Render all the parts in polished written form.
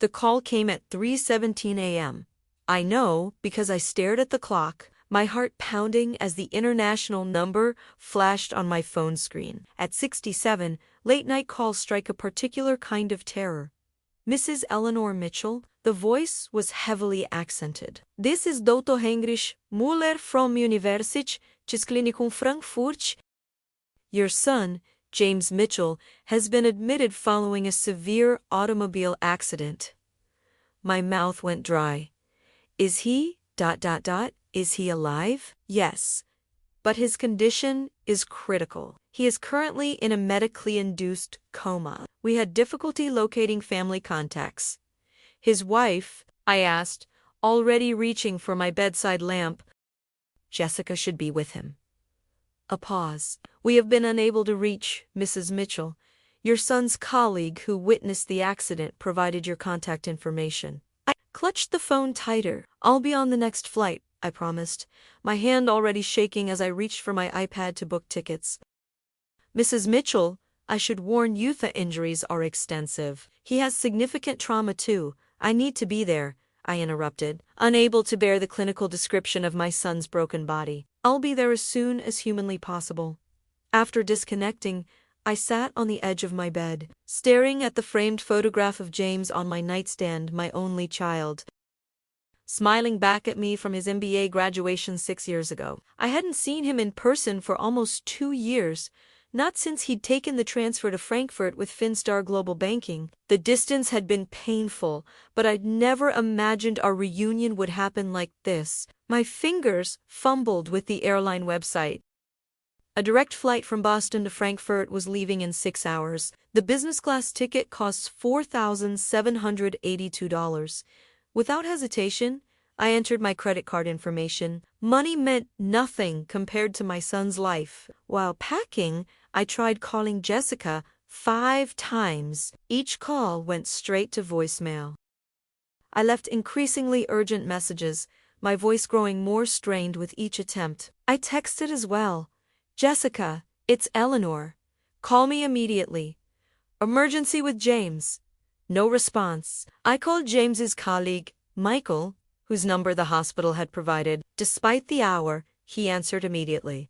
The call came at 3:17 a.m. I know because I stared at the clock, my heart pounding as the international number flashed on my phone screen. At 67, late-night calls strike a particular kind of terror. Mrs. Eleanor Mitchell, the voice was heavily accented. This is Dr. Heinrich Müller from Universität Klinikum Frankfurt. Your son, James Mitchell, has been admitted following a severe automobile accident. My mouth went dry. Is he, ... Is he alive? Yes. But his condition is critical. He is currently in a medically induced coma. We had difficulty locating family contacts. His wife, I asked, already reaching for my bedside lamp. Jessica should be with him. A pause. We have been unable to reach Mrs. Mitchell. Your son's colleague who witnessed the accident provided your contact information. I clutched the phone tighter. I'll be on the next flight, I promised, my hand already shaking as I reached for my iPad to book tickets. Mrs. Mitchell, I should warn you the injuries are extensive. He has significant trauma too. I need to be there, I interrupted, unable to bear the clinical description of my son's broken body. I'll be there as soon as humanly possible. After disconnecting, I sat on the edge of my bed, staring at the framed photograph of James on my nightstand, my only child, smiling back at me from his MBA graduation 6 years ago. I hadn't seen him in person for almost 2 years, not since he'd taken the transfer to Frankfurt with Finstar Global Banking. The distance had been painful, but I'd never imagined our reunion would happen like this. My fingers fumbled with the airline website. A direct flight from Boston to Frankfurt was leaving in 6 hours. The business class ticket costs $4,782. Without hesitation, I entered my credit card information. Money meant nothing compared to my son's life. While packing, I tried calling Jessica 5 times. Each call went straight to voicemail. I left increasingly urgent messages, my voice growing more strained with each attempt. I texted as well. Jessica, it's Eleanor. Call me immediately. Emergency with James. No response. I called James's colleague, Michael, whose number the hospital had provided. Despite the hour, he answered immediately.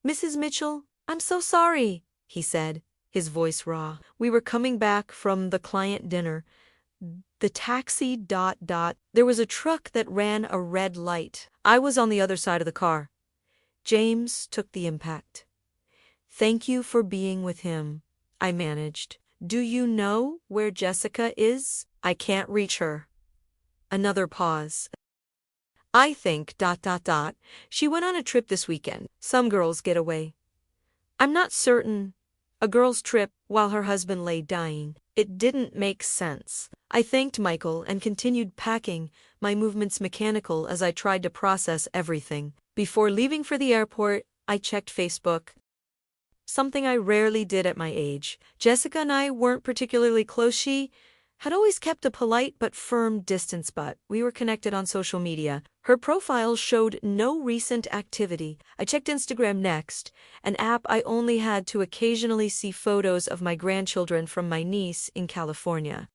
Mrs. Mitchell, I'm so sorry, he said, his voice raw. We were coming back from the client dinner. The taxi ... There was a truck that ran a red light. I was on the other side of the car. James took the impact. Thank you for being with him, I managed. Do you know where Jessica is? I can't reach her. Another pause. I think ... She went on a trip this weekend. Some girls get away. I'm not certain. A girl's trip while her husband lay dying. It didn't make sense. I thanked Michael and continued packing, my movements mechanical as I tried to process everything. Before leaving for the airport, I checked Facebook. Something I rarely did at my age. Jessica and I weren't particularly close. She had always kept a polite but firm distance, but we were connected on social media. Her profile showed no recent activity. I checked Instagram next, an app I only had to occasionally see photos of my grandchildren from my niece in California.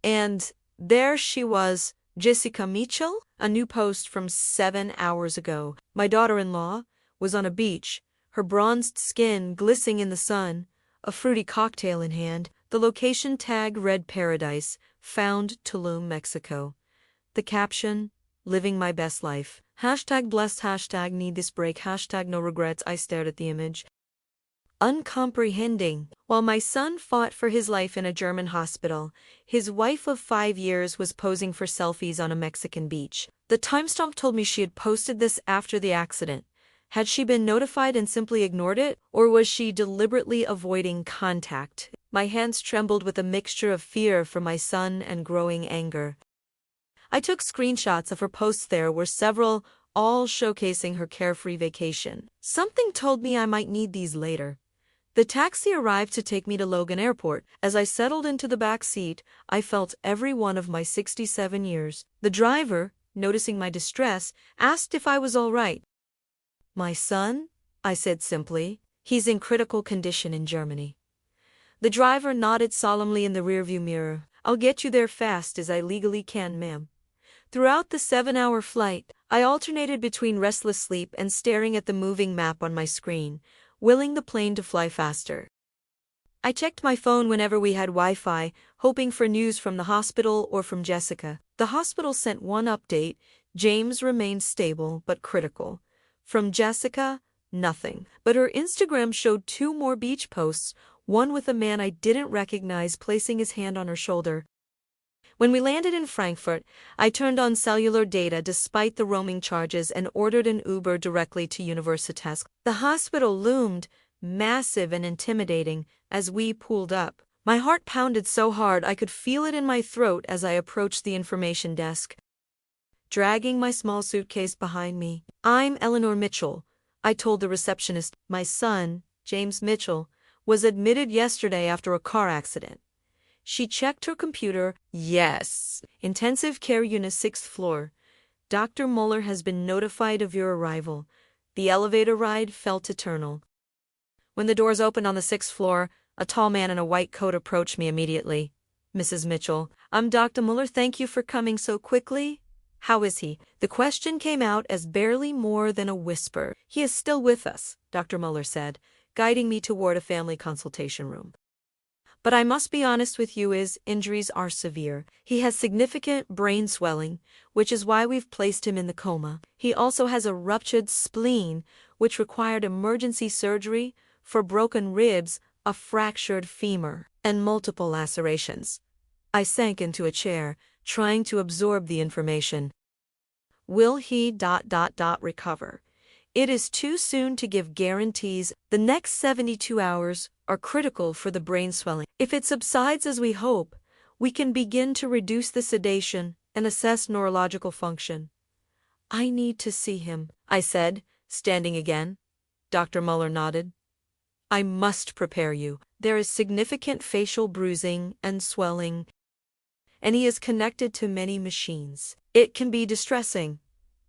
And there she was, Jessica Mitchell, a new post from 7 hours ago. My daughter-in-law was on a beach, her bronzed skin glistening in the sun, a fruity cocktail in hand. The location tag read Paradise, found Tulum, Mexico. The caption, living my best life. #blessed, #need this break, #no regrets. I stared at the image, uncomprehending. While my son fought for his life in a German hospital, his wife of 5 years was posing for selfies on a Mexican beach. The timestamp told me she had posted this after the accident. Had she been notified and simply ignored it, or was she deliberately avoiding contact? My hands trembled with a mixture of fear for my son and growing anger. I took screenshots of her posts. There were several, all showcasing her carefree vacation. Something told me I might need these later. The taxi arrived to take me to Logan Airport. As I settled into the back seat, I felt every one of my 67 years. The driver, noticing my distress, asked if I was all right. My son? I said simply. He's in critical condition in Germany. The driver nodded solemnly in the rearview mirror. I'll get you there fast as I legally can, ma'am. Throughout the 7-hour flight, I alternated between restless sleep and staring at the moving map on my screen, willing the plane to fly faster. I checked my phone whenever we had Wi-Fi, hoping for news from the hospital or from Jessica. The hospital sent one update: James remained stable but critical. From Jessica, nothing. But her Instagram showed 2 more beach posts, one with a man I didn't recognize placing his hand on her shoulder. When we landed in Frankfurt, I turned on cellular data despite the roaming charges and ordered an Uber directly to Universitas. The hospital loomed, massive and intimidating, as we pulled up. My heart pounded so hard I could feel it in my throat as I approached the information desk, dragging my small suitcase behind me. "I'm Eleanor Mitchell," I told the receptionist. "My son, James Mitchell, was admitted yesterday after a car accident." She checked her computer. "Yes. Intensive care unit, 6th floor. Dr. Muller has been notified of your arrival." The elevator ride felt eternal. When the doors opened on the 6th floor, a tall man in a white coat approached me immediately. "Mrs. Mitchell, I'm Dr. Muller. Thank you for coming so quickly. How is he?" The question came out as barely more than a whisper. "He is still with us," Dr. Muller said, guiding me toward a family consultation room. "But I must be honest with you, his injuries are severe. He has significant brain swelling, which is why we've placed him in the coma. He also has a ruptured spleen, which required emergency surgery for broken ribs, a fractured femur, and multiple lacerations." I sank into a chair, trying to absorb the information. "Will he recover? It is too soon to give guarantees. The next 72 hours are critical for the brain swelling. If it subsides as we hope, we can begin to reduce the sedation and assess neurological function." "I need to see him," I said, standing again. Dr. Muller nodded. "I must prepare you. There is significant facial bruising and swelling, and he is connected to many machines. It can be distressing."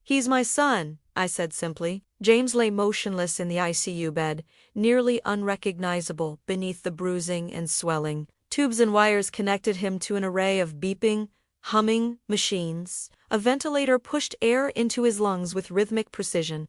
"He's my son," I said simply. James lay motionless in the ICU bed, nearly unrecognizable beneath the bruising and swelling. Tubes and wires connected him to an array of beeping, humming machines. A ventilator pushed air into his lungs with rhythmic precision.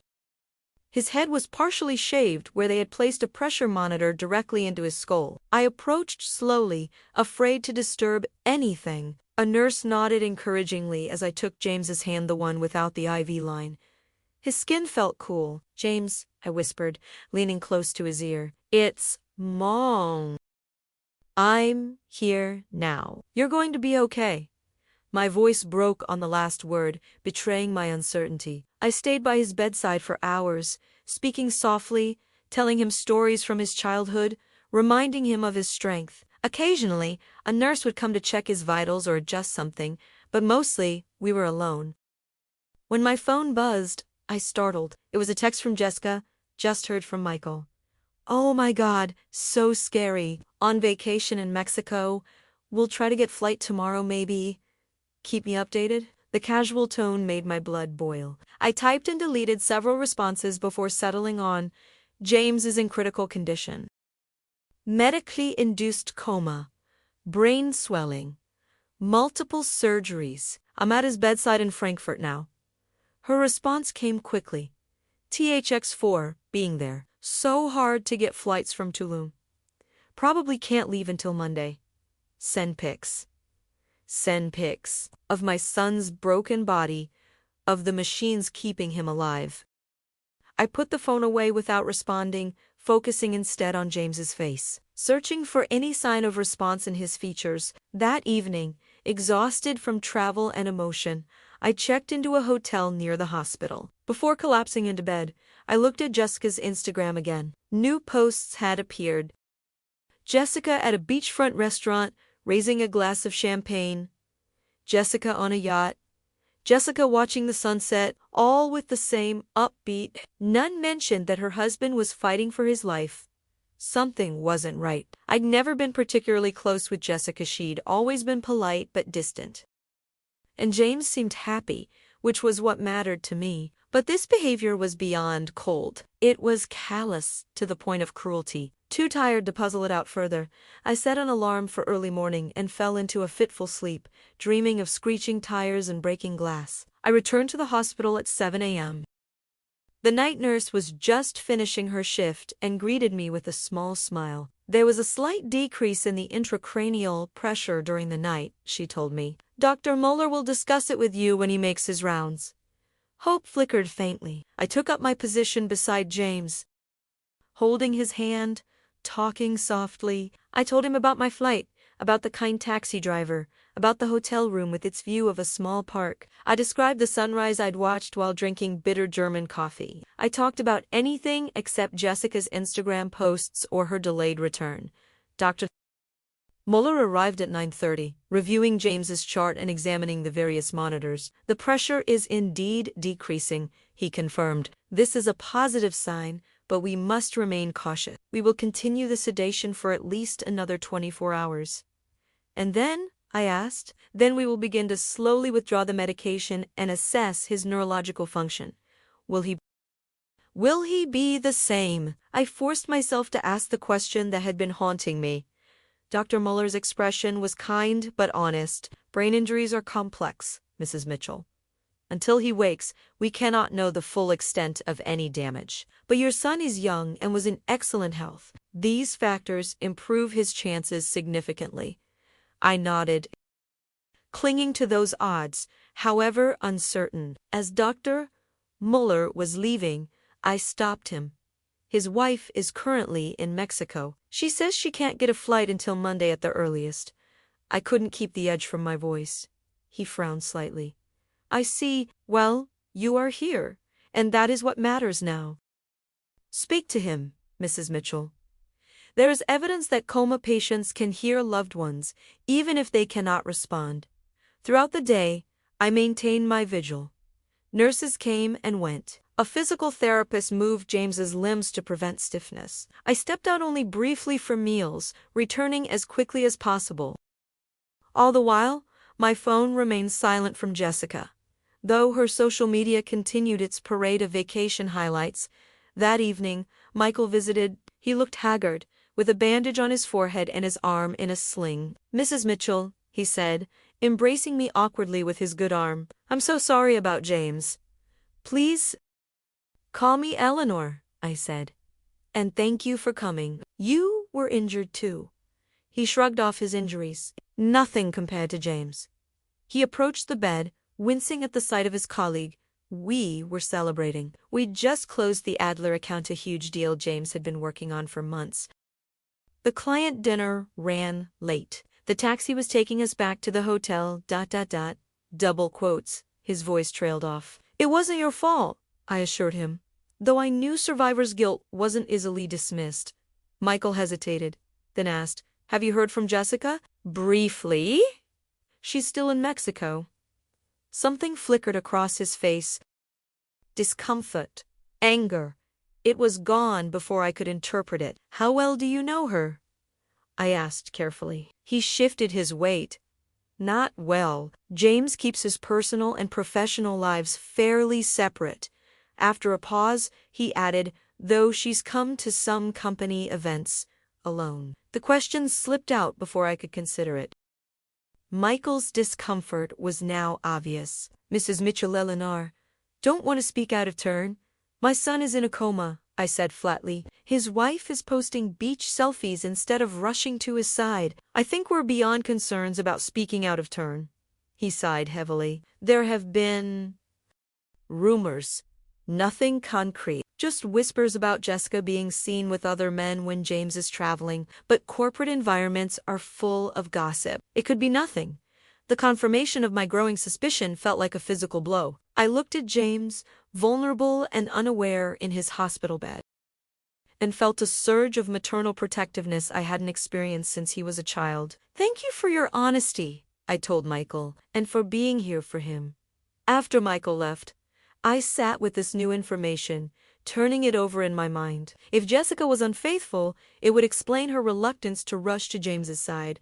His head was partially shaved where they had placed a pressure monitor directly into his skull. I approached slowly, afraid to disturb anything. A nurse nodded encouragingly as I took James's hand, the one without the IV line. His skin felt cool. "James," I whispered, leaning close to his ear. "It's Mom. I'm here now. You're going to be okay." My voice broke on the last word, betraying my uncertainty. I stayed by his bedside for hours, speaking softly, telling him stories from his childhood, reminding him of his strength. Occasionally, a nurse would come to check his vitals or adjust something, but mostly, we were alone. When my phone buzzed, I startled. It was a text from Jessica. "Just heard from Michael." "Oh my God, so scary. On vacation in Mexico. We'll try to get flight tomorrow maybe. Keep me updated." The casual tone made my blood boil. I typed and deleted several responses before settling on, "James is in critical condition. Medically induced coma. Brain swelling. Multiple surgeries. I'm at his bedside in Frankfurt now." Her response came quickly. "THX4, being there. So hard to get flights from Tulum. Probably can't leave until Monday. Send pics." Send pics of my son's broken body, of the machines keeping him alive. I put the phone away without responding, focusing instead on James's face, searching for any sign of response in his features. That evening, exhausted from travel and emotion, I checked into a hotel near the hospital. Before collapsing into bed, I looked at Jessica's Instagram again. New posts had appeared. Jessica at a beachfront restaurant, raising a glass of champagne. Jessica on a yacht. Jessica watching the sunset, all with the same upbeat. None mentioned that her husband was fighting for his life. Something wasn't right. I'd never been particularly close with Jessica. She'd always been polite but distant. And James seemed happy, which was what mattered to me. But But this behavior was beyond cold. It was callous to the point of cruelty. Too tired to puzzle it out further, I set an alarm for early morning and fell into a fitful sleep, dreaming of screeching tires and breaking glass. I returned to the hospital at 7 a.m. The night nurse was just finishing her shift and greeted me with a small smile. There was a slight decrease in the intracranial pressure during the night, she told me. Dr. Muller will discuss it with you when he makes his rounds. Hope flickered faintly. I took up my position beside James. Holding his hand, talking softly, I told him about my flight, about the kind taxi driver, about the hotel room with its view of a small park. I described the sunrise I'd watched while drinking bitter German coffee. I talked about anything except Jessica's Instagram posts or her delayed return. Dr. Muller arrived at 9:30, reviewing James's chart and examining the various monitors. The pressure is indeed decreasing, he confirmed. This is a positive sign, but we must remain cautious. We will continue the sedation for at least another 24 hours. And then, I asked, then we will begin to slowly withdraw the medication and assess his neurological function. Will he be the same? I forced myself to ask the question that had been haunting me. Dr. Muller's expression was kind but honest. Brain injuries are complex, Mrs. Mitchell. Until he wakes, we cannot know the full extent of any damage. But your son is young and was in excellent health. These factors improve his chances significantly. I nodded, clinging to those odds, however uncertain. As Dr. Muller was leaving, I stopped him. His wife is currently in Mexico. She says she can't get a flight until Monday at the earliest. I couldn't keep the edge from my voice. He frowned slightly. I see. Well, you are here, and that is what matters now. Speak to him, Mrs. Mitchell. There is evidence that coma patients can hear loved ones, even if they cannot respond. Throughout the day, I maintained my vigil. Nurses came and went. A physical therapist moved James's limbs to prevent stiffness. I stepped out only briefly for meals, returning as quickly as possible. All the while, my phone remained silent from Jessica. Though her social media continued its parade of vacation highlights, that evening, Michael visited. He looked haggard, with a bandage on his forehead and his arm in a sling. Mrs. Mitchell, he said, embracing me awkwardly with his good arm. I'm so sorry about James. Please call me Eleanor, I said. And thank you for coming. You were injured too. He shrugged off his injuries. Nothing compared to James. He approached the bed, wincing at the sight of his colleague. We were celebrating. We'd just closed the Adler account, a huge deal James had been working on for months. The client dinner ran late. The taxi was taking us back to the hotel, ... double quotes. His voice trailed off. It wasn't your fault, I assured him, though I knew survivor's guilt wasn't easily dismissed. Michael hesitated, then asked, Have you heard from Jessica? Briefly. She's still in Mexico. Something flickered across his face. Discomfort. Anger. It was gone before I could interpret it. How well do you know her? I asked carefully. He shifted his weight. Not well. James keeps his personal and professional lives fairly separate. After a pause, he added, though she's come to some company events, alone. The question slipped out before I could consider it. Michael's discomfort was now obvious. Mrs. Mitchell, Eleanor, don't want to speak out of turn. My son is in a coma, I said flatly. His wife is posting beach selfies instead of rushing to his side. I think we're beyond concerns about speaking out of turn. He sighed heavily. There have been rumors. Nothing concrete. Just whispers about Jessica being seen with other men when James is traveling, but corporate environments are full of gossip. It could be nothing. The confirmation of my growing suspicion felt like a physical blow. I looked at James, vulnerable and unaware in his hospital bed, and felt a surge of maternal protectiveness I hadn't experienced since he was a child. Thank you for your honesty, I told Michael, and for being here for him. After Michael left, I sat with this new information, turning it over in my mind. If Jessica was unfaithful, it would explain her reluctance to rush to James's side.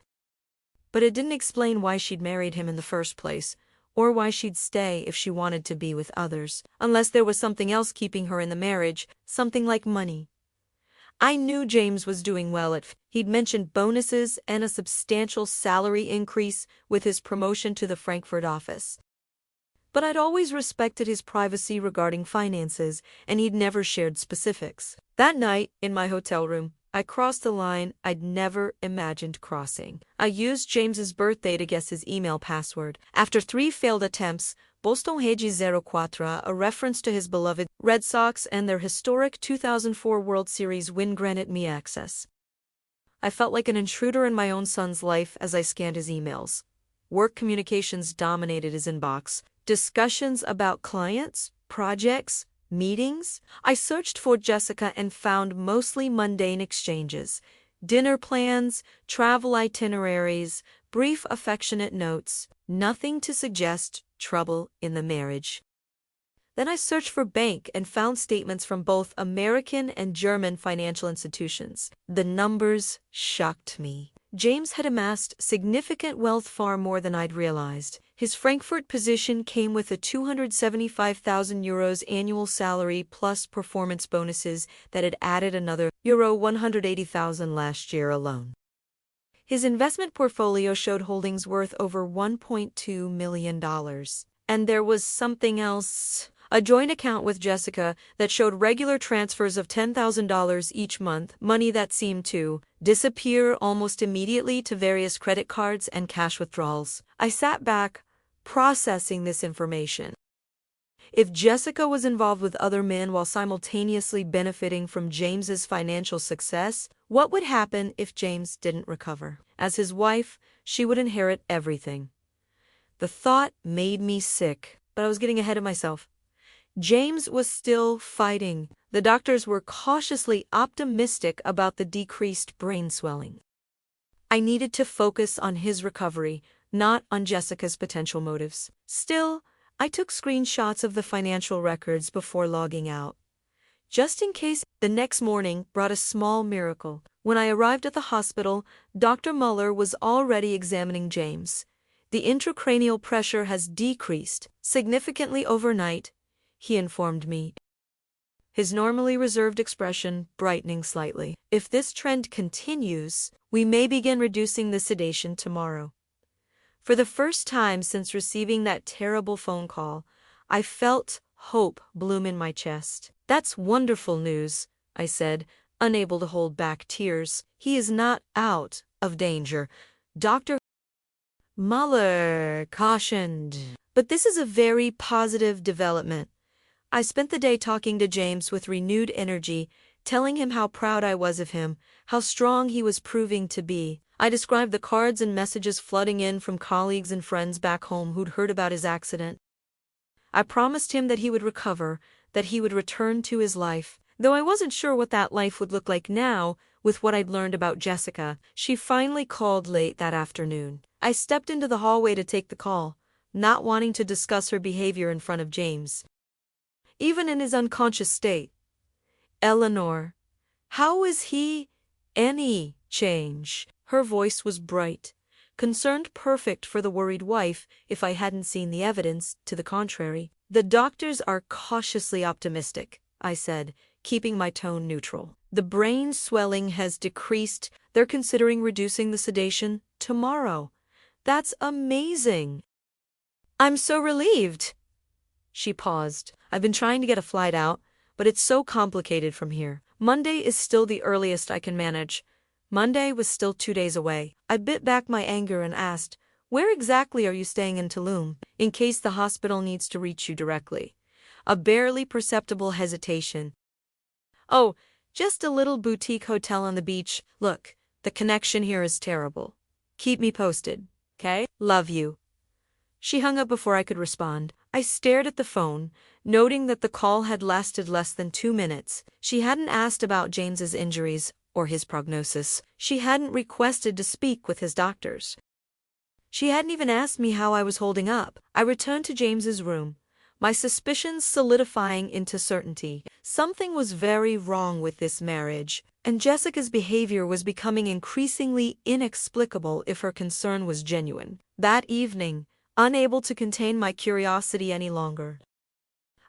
But it didn't explain why she'd married him in the first place, or why she'd stay if she wanted to be with others, unless there was something else keeping her in the marriage, something like money. I knew James was doing well he'd mentioned bonuses and a substantial salary increase with his promotion to the Frankfurt office. But I'd always respected his privacy regarding finances, and he'd never shared specifics. That night, in my hotel room, I crossed a line I'd never imagined crossing. I used James's birthday to guess his email password. After 3 failed attempts, Boston Hegi 04, a reference to his beloved Red Sox and their historic 2004 World Series win, granted me access. I felt like an intruder in my own son's life as I scanned his emails. Work communications dominated his inbox. Discussions about clients, projects, meetings. I searched for Jessica and found mostly mundane exchanges. Dinner plans, travel itineraries, brief affectionate notes. Nothing to suggest trouble in the marriage. Then I searched for bank and found statements from both American and German financial institutions. The numbers shocked me. James had amassed significant wealth, far more than I'd realized. His Frankfurt position came with a €275,000 annual salary plus performance bonuses that had added another €180,000 last year alone. His investment portfolio showed holdings worth over $1.2 million. And there was something else. A joint account with Jessica that showed regular transfers of $10,000 each month, money that seemed to disappear almost immediately to various credit cards and cash withdrawals. I sat back, processing this information. If Jessica was involved with other men while simultaneously benefiting from James's financial success, what would happen if James didn't recover? As his wife, she would inherit everything. The thought made me sick, but I was getting ahead of myself. James was still fighting. The doctors were cautiously optimistic about the decreased brain swelling. I needed to focus on his recovery, not on Jessica's potential motives. Still, I took screenshots of the financial records before logging out. Just in case. The next morning brought a small miracle. When I arrived at the hospital, Dr. Muller was already examining James. The intracranial pressure has decreased significantly overnight, he informed me, his normally reserved expression brightening slightly. If this trend continues, we may begin reducing the sedation tomorrow. For the first time since receiving that terrible phone call, I felt hope bloom in my chest. That's wonderful news, I said, unable to hold back tears. He is not out of danger, Dr. Muller cautioned. But this is a very positive development. I spent the day talking to James with renewed energy, telling him how proud I was of him, how strong he was proving to be. I described the cards and messages flooding in from colleagues and friends back home who'd heard about his accident. I promised him that he would recover, that he would return to his life, though I wasn't sure what that life would look like now with what I'd learned about Jessica. She finally called late that afternoon. I stepped into the hallway to take the call, not wanting to discuss her behavior in front of James, even in his unconscious state. Eleanor, how is he? Any change? Her voice was bright, concerned, perfect for the worried wife if I hadn't seen the evidence to the contrary. The doctors are cautiously optimistic, I said, keeping my tone neutral. The brain swelling has decreased. They're considering reducing the sedation tomorrow. That's amazing. I'm so relieved. She paused. I've been trying to get a flight out, but it's so complicated from here. Monday is still the earliest I can manage. Monday was still 2 days away. I bit back my anger and asked, where exactly are you staying in Tulum, in case the hospital needs to reach you directly? A barely perceptible hesitation. Oh, just a little boutique hotel on the beach. Look, the connection here is terrible. Keep me posted, okay? Love you. She hung up before I could respond. I stared at the phone, noting that the call had lasted less than 2 minutes. She hadn't asked about James's injuries or his prognosis. She hadn't requested to speak with his doctors. She hadn't even asked me how I was holding up. I returned to James's room, my suspicions solidifying into certainty. Something was very wrong with this marriage, and Jessica's behavior was becoming increasingly inexplicable if her concern was genuine. That evening, Unable to contain my curiosity any longer,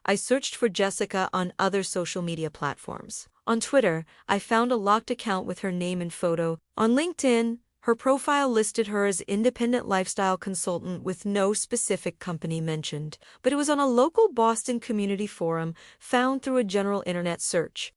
I searched for Jessica on other social media platforms. On Twitter, I found a locked account with her name and photo. On LinkedIn, her profile listed her as independent lifestyle consultant with no specific company mentioned, but it was on a local Boston community forum found through a general internet search,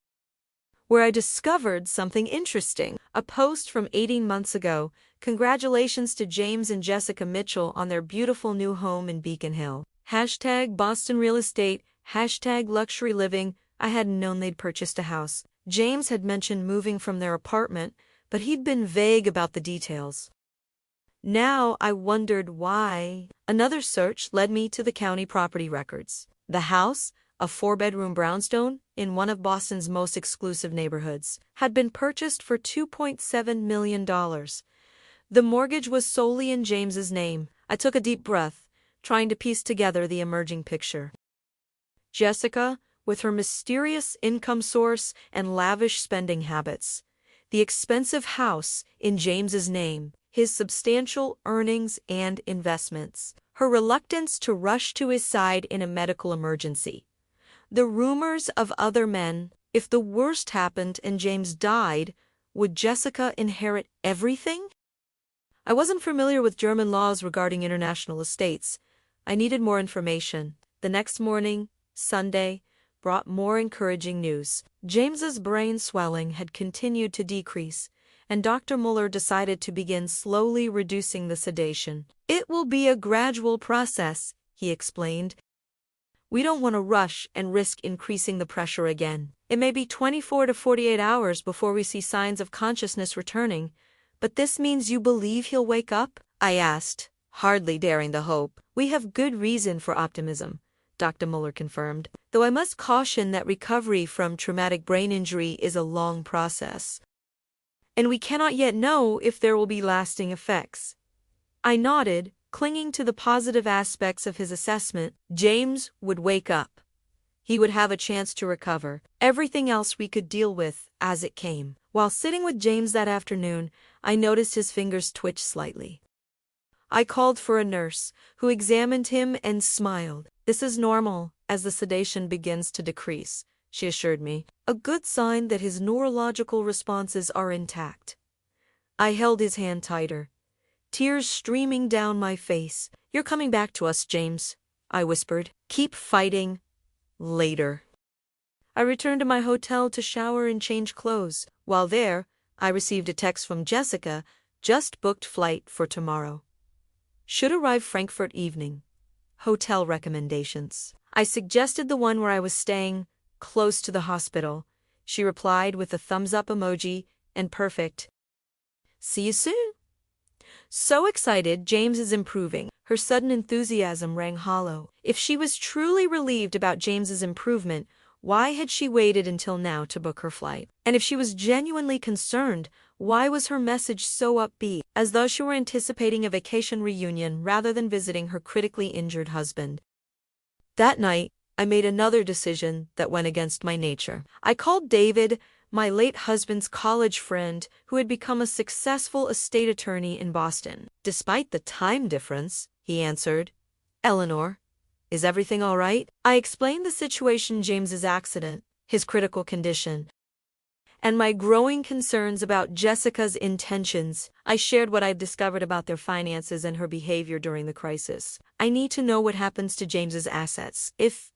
where I discovered something interesting. A post from 18 months ago. Congratulations to James and Jessica Mitchell on their beautiful new home in Beacon Hill. Hashtag Boston Real Estate, hashtag Luxury Living. I hadn't known they'd purchased a house. James had mentioned moving from their apartment, but he'd been vague about the details. Now I wondered why. Another search led me to the county property records. The house, a 4-bedroom brownstone in one of Boston's most exclusive neighborhoods, had been purchased for $2.7 million. The mortgage was solely in James's name. I took a deep breath, trying to piece together the emerging picture. Jessica, with her mysterious income source and lavish spending habits, the expensive house in James's name, his substantial earnings and investments, her reluctance to rush to his side in a medical emergency, the rumors of other men. If the worst happened and James died, would Jessica inherit everything? I wasn't familiar with German laws regarding international estates. I needed more information. The next morning, Sunday, brought more encouraging news. James's brain swelling had continued to decrease, and Dr. Muller decided to begin slowly reducing the sedation. It will be a gradual process, he explained. We don't want to rush and risk increasing the pressure again. It may be 24 to 48 hours before we see signs of consciousness returning, but this means you believe he'll wake up? I asked, hardly daring to hope. We have good reason for optimism, Dr. Muller confirmed, though I must caution that recovery from traumatic brain injury is a long process, and we cannot yet know if there will be lasting effects. I nodded, clinging to the positive aspects of his assessment. James would wake up. He would have a chance to recover. Everything else we could deal with as it came. While sitting with James that afternoon, I noticed his fingers twitch slightly. I called for a nurse, who examined him and smiled. This is normal as the sedation begins to decrease, she assured me. A good sign that his neurological responses are intact. I held his hand tighter, tears streaming down my face. You're coming back to us, James, I whispered. Keep fighting. Later. I returned to my hotel to shower and change clothes. While there, I received a text from Jessica, just booked flight for tomorrow. Should arrive Frankfurt evening. Hotel recommendations. I suggested the one where I was staying, close to the hospital. She replied with a thumbs-up emoji and perfect. See you soon. So excited, James is improving. Her sudden enthusiasm rang hollow. If she was truly relieved about James's improvement, why had she waited until now to book her flight? And if she was genuinely concerned, why was her message so upbeat, as though she were anticipating a vacation reunion rather than visiting her critically injured husband? That night, I made another decision that went against my nature. I called David, my late husband's college friend, who had become a successful estate attorney in Boston. Despite the time difference, he answered. Eleanor, is everything all right? I explained the situation: James's accident, his critical condition, and my growing concerns about Jessica's intentions. I shared what I'd discovered about their finances and her behavior during the crisis. I need to know what happens to James's assets. If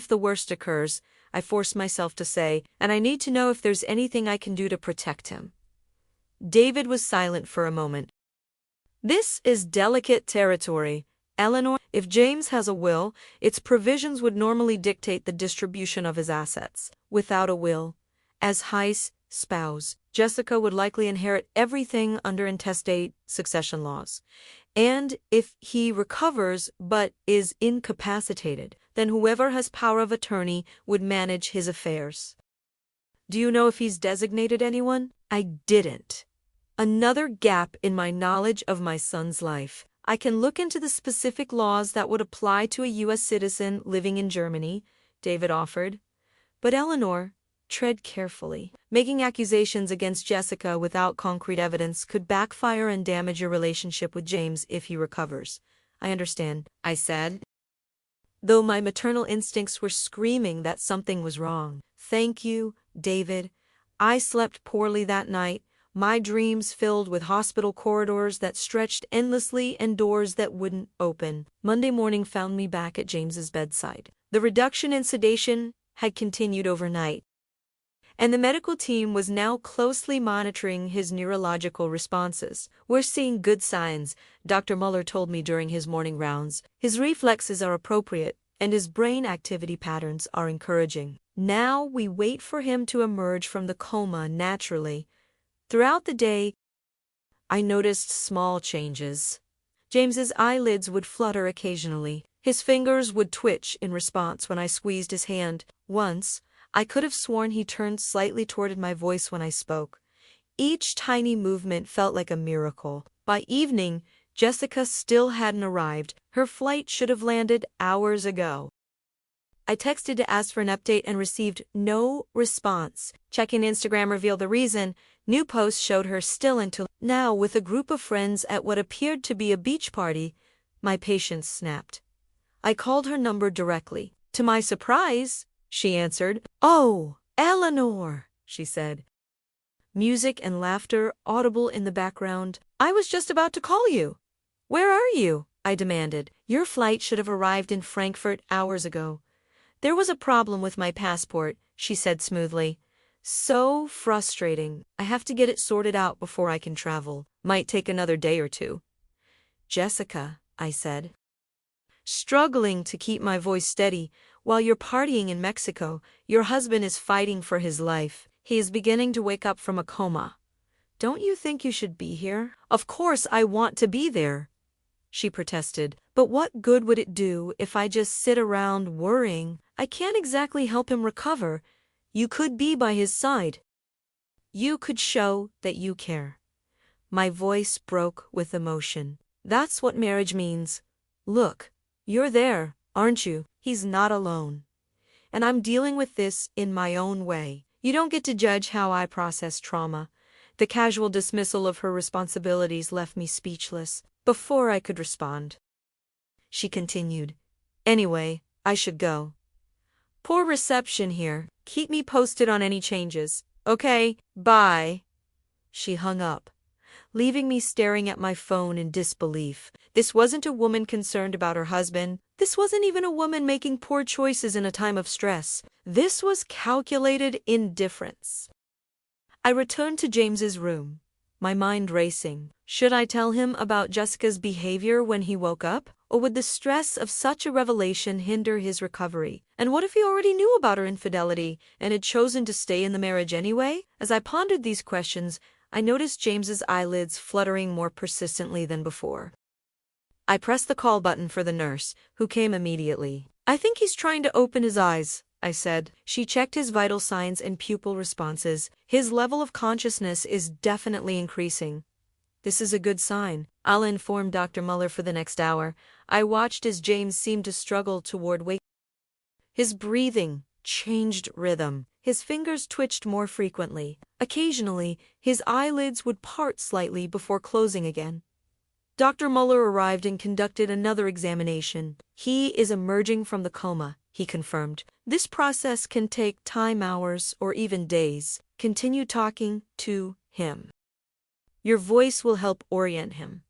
the worst occurs, I forced myself to say, and I need to know if there's anything I can do to protect him. David was silent for a moment. This is delicate territory, Eleanor. If James has a will, its provisions would normally dictate the distribution of his assets. Without a will, as his spouse, Jessica would likely inherit everything under intestate succession laws. And if he recovers but is incapacitated, then whoever has power of attorney would manage his affairs. Do you know if he's designated anyone? I didn't. Another gap in my knowledge of my son's life. I can look into the specific laws that would apply to a U.S. citizen living in Germany, David offered. But Eleanor, tread carefully. Making accusations against Jessica without concrete evidence could backfire and damage your relationship with James if he recovers. I understand, I said, though my maternal instincts were screaming that something was wrong. Thank you, David. I slept poorly that night, my dreams filled with hospital corridors that stretched endlessly and doors that wouldn't open. Monday morning found me back at James's bedside. The reduction in sedation had continued overnight, and the medical team was now closely monitoring his neurological responses. We're seeing good signs, Dr. Muller told me during his morning rounds. His reflexes are appropriate, and his brain activity patterns are encouraging. Now we wait for him to emerge from the coma naturally. Throughout the day, I noticed small changes. James's eyelids would flutter occasionally. His fingers would twitch in response when I squeezed his hand. Once, I could have sworn he turned slightly toward my voice when I spoke. Each tiny movement felt like a miracle. By evening, Jessica still hadn't arrived. Her flight should have landed hours ago. I texted to ask for an update and received no response. Checking Instagram revealed the reason. New posts showed her still until now with a group of friends at what appeared to be a beach party. My patience snapped. I called her number directly. To my surprise, she answered. "Oh, Eleanor," she said. Music and laughter audible in the background. "I was just about to call you. Where are you?" I demanded. "Your flight should have arrived in Frankfurt hours ago." "There was a problem with my passport," she said smoothly. "So frustrating. I have to get it sorted out before I can travel. Might take another day or two." "Jessica," I said, struggling to keep my voice steady, "while you're partying in Mexico, your husband is fighting for his life. He is beginning to wake up from a coma. Don't you think you should be here?" "Of course I want to be there," she protested. "But what good would it do if I just sit around worrying? I can't exactly help him recover. You could be by his side. You could show that you care." My voice broke with emotion. "That's what marriage means. Look, you're there, aren't you? He's not alone. And I'm dealing with this in my own way. You don't get to judge how I process trauma." The casual dismissal of her responsibilities left me speechless. Before I could respond, she continued, "Anyway, I should go. Poor reception here. Keep me posted on any changes. Okay, bye." She hung up, leaving me staring at my phone in disbelief. This wasn't a woman concerned about her husband. This wasn't even a woman making poor choices in a time of stress. This was calculated indifference. I returned to James's room, my mind racing. Should I tell him about Jessica's behavior when he woke up? Or would the stress of such a revelation hinder his recovery? And what if he already knew about her infidelity and had chosen to stay in the marriage anyway? As I pondered these questions, I noticed James's eyelids fluttering more persistently than before. I pressed the call button for the nurse, who came immediately. "I think he's trying to open his eyes," I said. She checked his vital signs and pupil responses. "His level of consciousness is definitely increasing." "This is a good sign. I'll inform Dr. Muller for the next hour." I watched as James seemed to struggle toward waking. His breathing changed rhythm. His fingers twitched more frequently. Occasionally, his eyelids would part slightly before closing again. Dr. Muller arrived and conducted another examination. "He is emerging from the coma," he confirmed. "This process can take time, hours, or even days. Continue talking to him. Your voice will help orient him."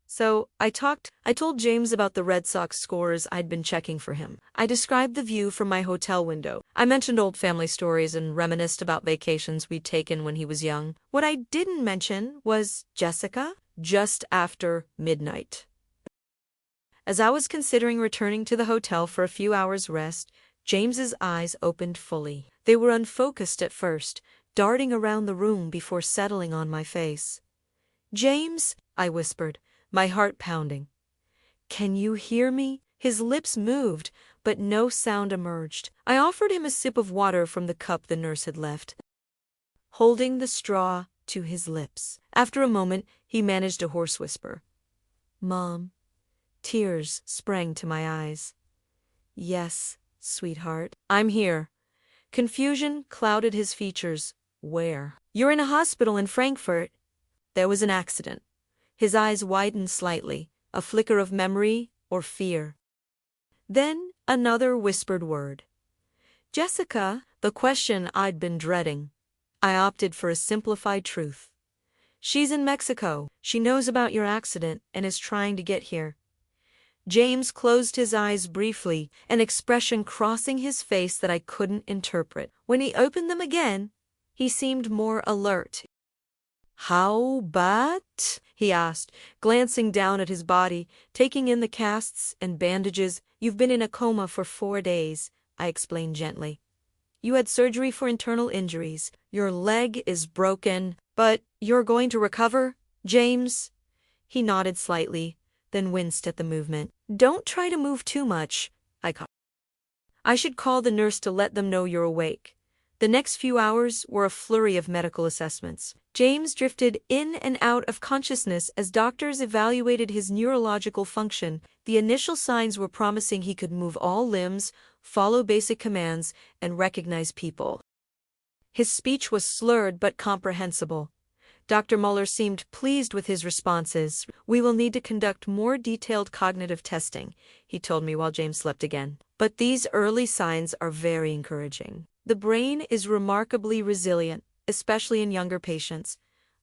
So, I told James about the Red Sox scores I'd been checking for him. I described the view from my hotel window. I mentioned old family stories and reminisced about vacations we'd taken when he was young. What I didn't mention was Jessica. Just after midnight, as I was considering returning to the hotel for a few hours' rest, James's eyes opened fully. They were unfocused at first, darting around the room before settling on my face. "James," I whispered, my heart pounding. "Can you hear me?" His lips moved, but no sound emerged. I offered him a sip of water from the cup the nurse had left, holding the straw to his lips. After a moment, he managed a hoarse whisper. "Mom." Tears sprang to my eyes. "Yes, sweetheart. I'm here." Confusion clouded his features. "Where?" "You're in a hospital in Frankfurt. There was an accident." His eyes widened slightly, a flicker of memory or fear. Then another whispered word. Jessica, the question I'd been dreading. I opted for a simplified truth. She's in Mexico. She knows about your accident and is trying to get here. James closed his eyes briefly, an expression crossing his face that I couldn't interpret. When he opened them again, he seemed more alert. How bad? He asked, glancing down at his body, taking in the casts and bandages. You've been in a coma for 4 days, I explained gently. You had surgery for internal injuries. Your leg is broken, but you're going to recover, James? He nodded slightly, then winced at the movement. Don't try to move too much, I cautioned. I should call the nurse to let them know you're awake. The next few hours were a flurry of medical assessments. James drifted in and out of consciousness as doctors evaluated his neurological function. The initial signs were promising. He could move all limbs, follow basic commands, and recognize people. His speech was slurred but comprehensible. Dr. Muller seemed pleased with his responses. We will need to conduct more detailed cognitive testing, he told me while James slept again. But these early signs are very encouraging. The brain is remarkably resilient, especially in younger patients.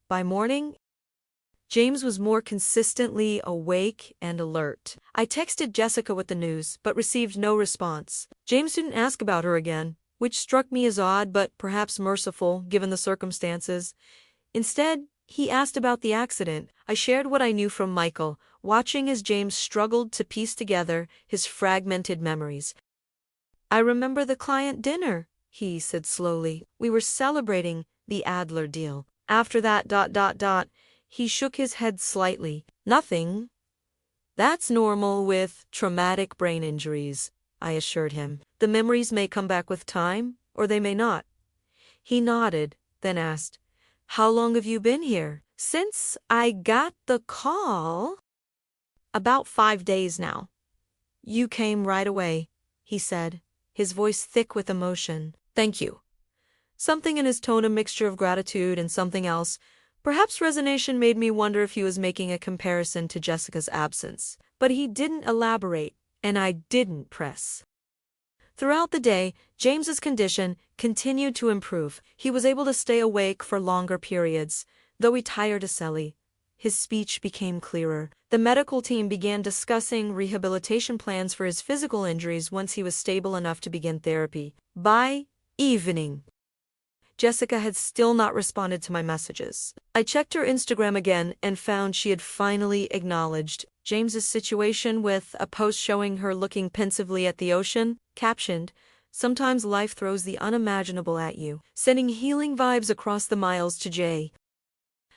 By morning, James was more consistently awake and alert. I texted Jessica with the news, but received no response. James didn't ask about her again, which struck me as odd but perhaps merciful given the circumstances. Instead, he asked about the accident. I shared what I knew from Michael, watching as James struggled to piece together his fragmented memories. I remember the client dinner, he said slowly. We were celebrating the Adler deal. After that ... He shook his head slightly. Nothing. That's normal with traumatic brain injuries, I assured him. The memories may come back with time, or they may not. He nodded, then asked, How long have you been here? Since I got the call. About 5 days now. You came right away, he said, his voice thick with emotion. Thank you. Something in his tone, a mixture of gratitude and something else. Perhaps resignation, made me wonder if he was making a comparison to Jessica's absence. But he didn't elaborate, and I didn't press. Throughout the day, James's condition continued to improve. He was able to stay awake for longer periods. Though he tired Sally, his speech became clearer. The medical team began discussing rehabilitation plans for his physical injuries once he was stable enough to begin therapy. By evening, Jessica had still not responded to my messages. I checked her Instagram again and found she had finally acknowledged James's situation with a post showing her looking pensively at the ocean, captioned, Sometimes life throws the unimaginable at you, sending healing vibes across the miles to Jay.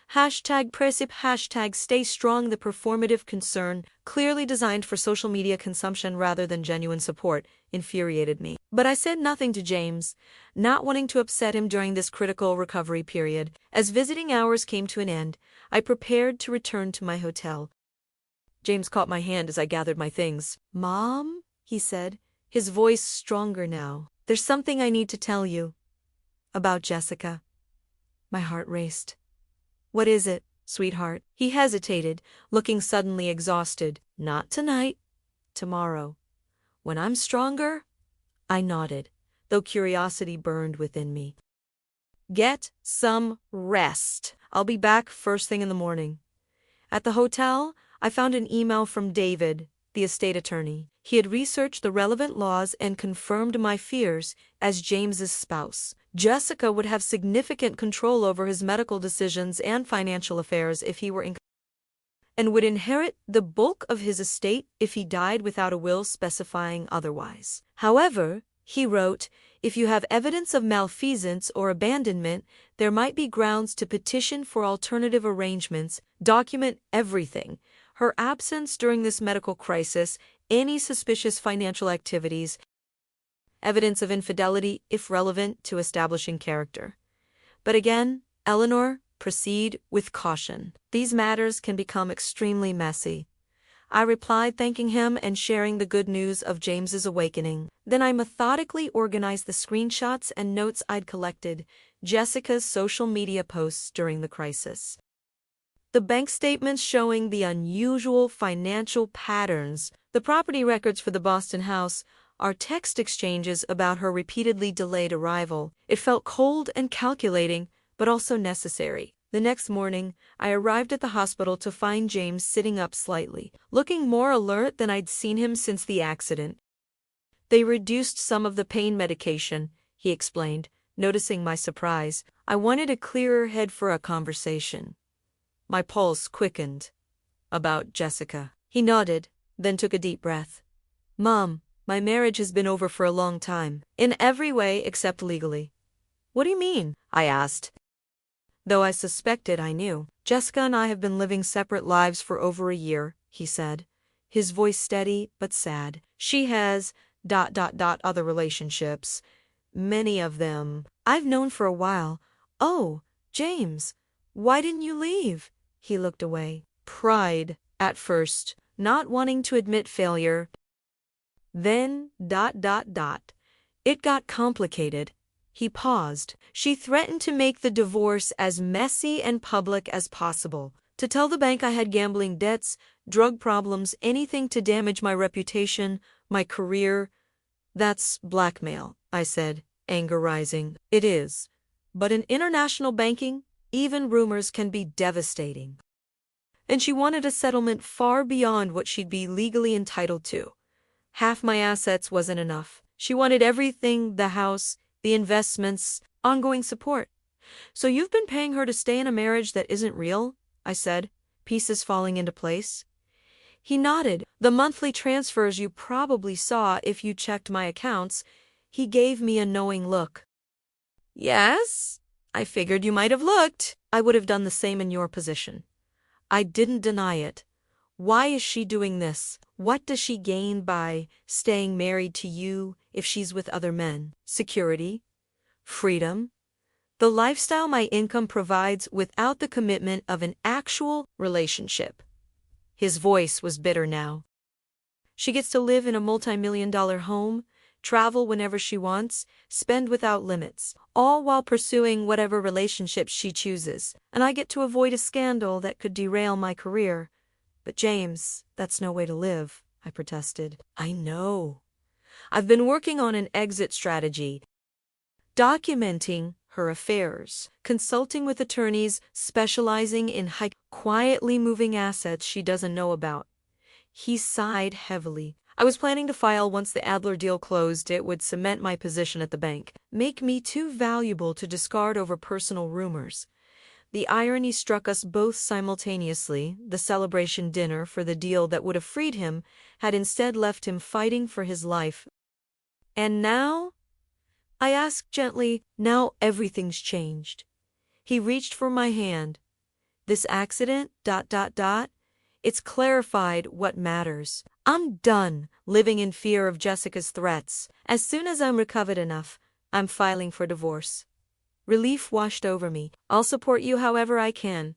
#Precip, #stay strong. The performative concern, clearly designed for social media consumption rather than genuine support, infuriated me. But I said nothing to James, not wanting to upset him during this critical recovery period. As visiting hours came to an end, I prepared to return to my hotel. James caught my hand as I gathered my things. Mom, he said, his voice stronger now. There's something I need to tell you. About Jessica. My heart raced. What is it, sweetheart? He hesitated, looking suddenly exhausted. Not tonight. Tomorrow. When I'm stronger? I nodded, though curiosity burned within me. Get some rest. I'll be back first thing in the morning. At the hotel, I found an email from David, the estate attorney. He had researched the relevant laws and confirmed my fears as James's spouse. Jessica would have significant control over his medical decisions and financial affairs if he were and would inherit the bulk of his estate if he died without a will specifying otherwise. However, he wrote, if you have evidence of malfeasance or abandonment, there might be grounds to petition for alternative arrangements. Document everything. Her absence during this medical crisis, any suspicious financial activities, evidence of infidelity if relevant to establishing character. But again, Eleanor, proceed with caution. These matters can become extremely messy. I replied, thanking him and sharing the good news of James's awakening. Then I methodically organized the screenshots and notes I'd collected, Jessica's social media posts during the crisis. The bank statements showing the unusual financial patterns, the The property records for the Boston house are text exchanges about her repeatedly delayed arrival. It felt cold and calculating, but also necessary. The next morning, I arrived at the hospital to find James sitting up slightly, looking more alert than I'd seen him since the accident. They reduced some of the pain medication, he explained, noticing my surprise. I wanted a clearer head for a conversation. My pulse quickened. About Jessica. He nodded, then took a deep breath. Mom, my marriage has been over for a long time. In every way except legally. What do you mean? I asked. Though I suspected I knew. Jessica and I have been living separate lives for over a year, he said, his voice steady but sad. She has ... other relationships. Many of them I've known for a while. Oh, James, why didn't you leave? He looked away. Pride, at first, not wanting to admit failure. Then ... It got complicated. He paused. She threatened to make the divorce as messy and public as possible, to tell the bank I had gambling debts, drug problems, anything to damage my reputation, my career. That's blackmail, I said, anger rising. It is. But in international banking, even rumors can be devastating. And she wanted a settlement far beyond what she'd be legally entitled to. Half my assets wasn't enough. She wanted everything, the house, the investments, ongoing support. So you've been paying her to stay in a marriage that isn't real? I said, pieces falling into place. He nodded. The monthly transfers you probably saw if you checked my accounts. He gave me a knowing look. Yes, I figured you might have looked. I would have done the same in your position. I didn't deny it. Why is she doing this? What does she gain by staying married to you if she's with other men? Security? Freedom? The lifestyle my income provides without the commitment of an actual relationship. His voice was bitter now. She gets to live in a multi-million-dollar home, travel whenever she wants, spend without limits, all while pursuing whatever relationships she chooses, and I get to avoid a scandal that could derail my career. But James, that's no way to live, I protested. I know. I've been working on an exit strategy, documenting her affairs, consulting with attorneys specializing in quietly moving assets she doesn't know about. He sighed heavily. I was planning to file once the Adler deal closed. It would cement my position at the bank, make me too valuable to discard over personal rumors. The irony struck us both simultaneously. The celebration dinner for the deal that would have freed him had instead left him fighting for his life. And now? I asked gently. Now everything's changed. He reached for my hand. This accident, ... It's clarified what matters. I'm done living in fear of Jessica's threats. As soon as I'm recovered enough, I'm filing for divorce. Relief washed over me. I'll support you however I can.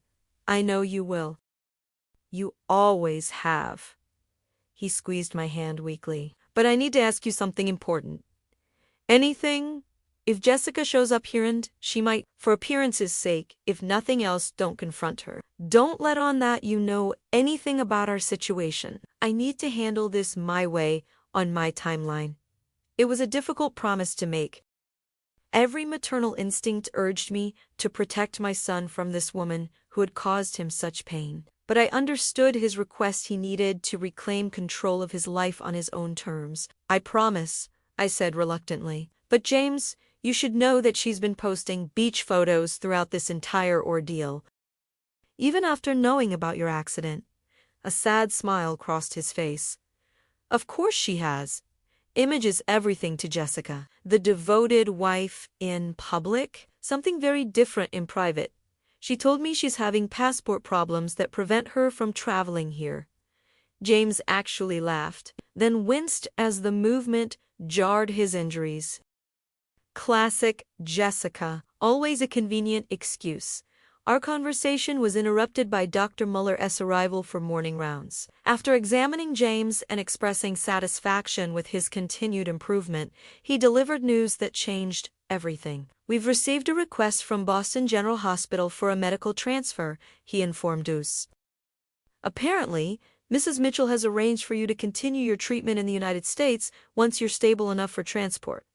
I know you will. You always have. He squeezed my hand weakly. But I need to ask you something important. Anything? If Jessica shows up here and she might, for appearance's sake, if nothing else, don't confront her. Don't let on that you know anything about our situation. I need to handle this my way, on my timeline. It was a difficult promise to make. Every maternal instinct urged me to protect my son from this woman who had caused him such pain. But I understood his request. He needed to reclaim control of his life on his own terms. I promise, I said reluctantly. But James, you should know that she's been posting beach photos throughout this entire ordeal. Even after knowing about your accident. A sad smile crossed his face. Of course she has. Image is everything to Jessica. The devoted wife in public, something very different in private. She told me she's having passport problems that prevent her from traveling here. James actually laughed, then winced as the movement jarred his injuries. Classic Jessica, always a convenient excuse. Our conversation was interrupted by Dr. Muller's arrival for morning rounds. After examining James and expressing satisfaction with his continued improvement, he delivered news that changed everything. We've received a request from Boston General Hospital for a medical transfer, he informed us. Apparently, Mrs. Mitchell has arranged for you to continue your treatment in the United States once you're stable enough for transport.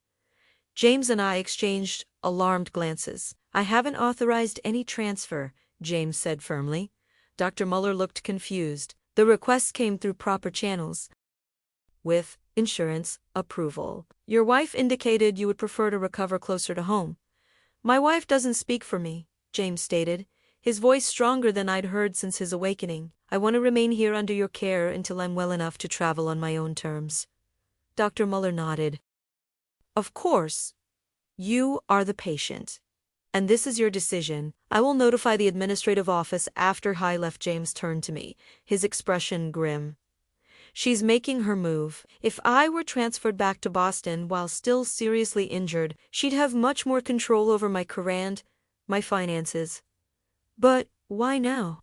James and I exchanged alarmed glances. I haven't authorized any transfer, James said firmly. Dr. Muller looked confused. The request came through proper channels, with insurance approval. Your wife indicated you would prefer to recover closer to home. My wife doesn't speak for me, James stated, his voice stronger than I'd heard since his awakening. I want to remain here under your care until I'm well enough to travel on my own terms. Dr. Muller nodded. Of course. You are the patient. And this is your decision. I will notify the administrative office after High left. James turned to me, his expression grim. She's making her move. If I were transferred back to Boston while still seriously injured, she'd have much more control over my career and my finances. But why now?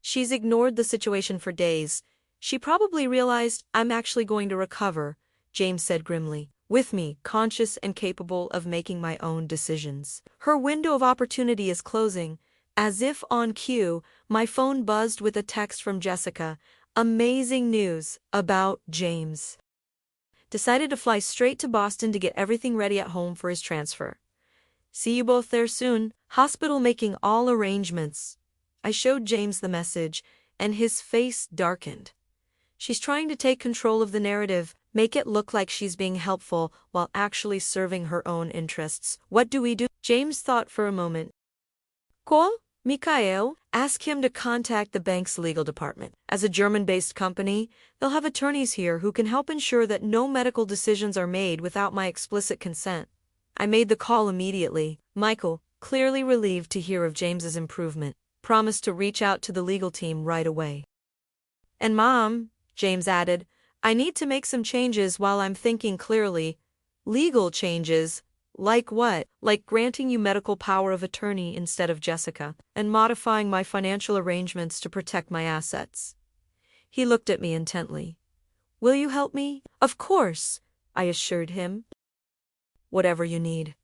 She's ignored the situation for days. She probably realized I'm actually going to recover, James said grimly, with me, conscious and capable of making my own decisions. Her window of opportunity is closing. As if on cue, my phone buzzed with a text from Jessica. Amazing news about James. Decided to fly straight to Boston to get everything ready at home for his transfer. See you both there soon. Hospital making all arrangements. I showed James the message, and his face darkened. She's trying to take control of the narrative, make it look like she's being helpful while actually serving her own interests. What do we do? James thought for a moment. Call Mikhail. Ask him to contact the bank's legal department. As a German-based company, they'll have attorneys here who can help ensure that no medical decisions are made without my explicit consent. I made the call immediately. Michael, clearly relieved to hear of James's improvement, promised to reach out to the legal team right away. And Mom, James added, I need to make some changes while I'm thinking clearly. Legal changes? Like what? Like granting you medical power of attorney instead of Jessica, and modifying my financial arrangements to protect my assets. He looked at me intently. Will you help me? Of course, I assured him. Whatever you need.